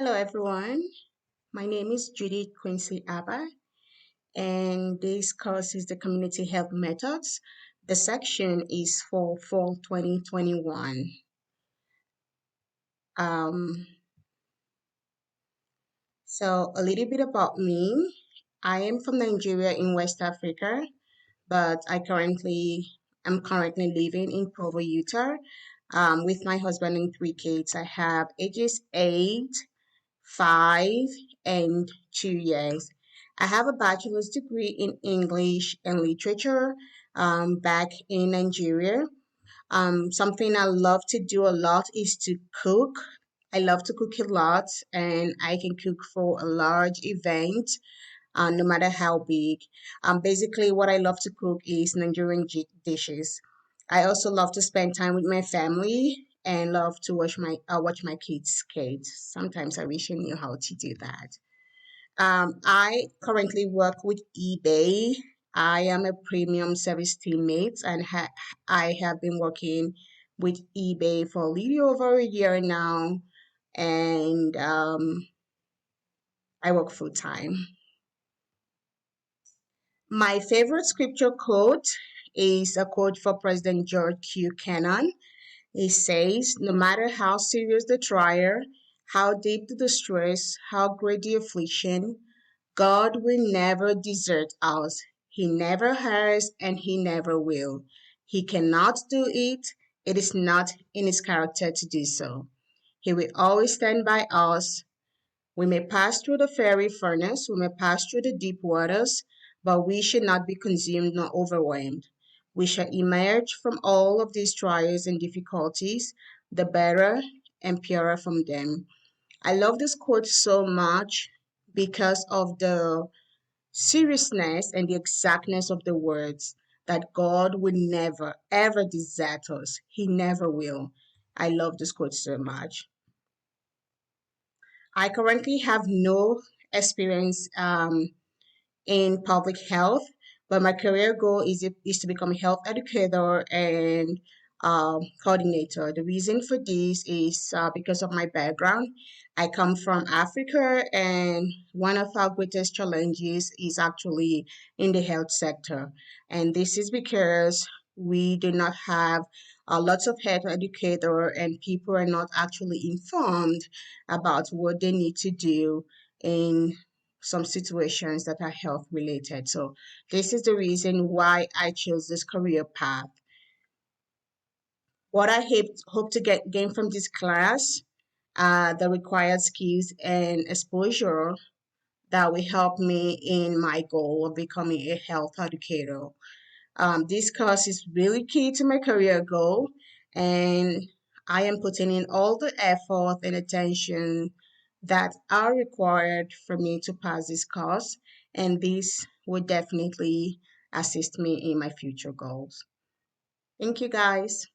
Hello, everyone. My name is Judy Quincy-Abah, and this course is the Community Health Methods. The section is for fall 2021. Um, so, a little bit about me. I am from Nigeria in West Africa, but I'm currently living in Provo, Utah, with my husband and three kids. I have ages 8, 5, and 2 years. I have a bachelor's degree in English and literature back in Nigeria. Something I love to do a lot is to cook. I love to cook a lot, and I can cook for a large event, no matter how big. Basically, what I love to cook is Nigerian dishes. I also love to spend time with my family and love to watch my kids skate. Sometimes I wish I knew how to do that. I currently work with eBay. I am a premium service teammate, and I have been working with eBay for a little over a year now, and I work full time. My favorite scripture quote is a quote for President George Q. Cannon. It says, "No matter how serious the trial, how deep the distress, how great the affliction, God will never desert us. He never has and he never will. He cannot do it. It is not in his character to do so. He will always stand by us. We may pass through the fiery furnace, we may pass through the deep waters, but we should not be consumed nor overwhelmed. We shall emerge from all of these trials and difficulties, the better and purer from them." I love this quote so much because of the seriousness and the exactness of the words that God would never, ever desert us. He never will. I love this quote so much. I currently have no experience in public health, but my career goal is to become a health educator and coordinator. The reason for this is because of my background. I come from Africa, and one of our greatest challenges is actually in the health sector. And this is because we do not have lots of health educator, and people are not actually informed about what they need to do in some situations that are health related. So this is the reason why I chose this career path. What I hope to gain from this class, the required skills and exposure that will help me in my goal of becoming a health educator. This course is really key to my career goal, and I am putting in all the effort and attention that are required for me to pass this course, and this will definitely assist me in my future goals. Thank you, guys.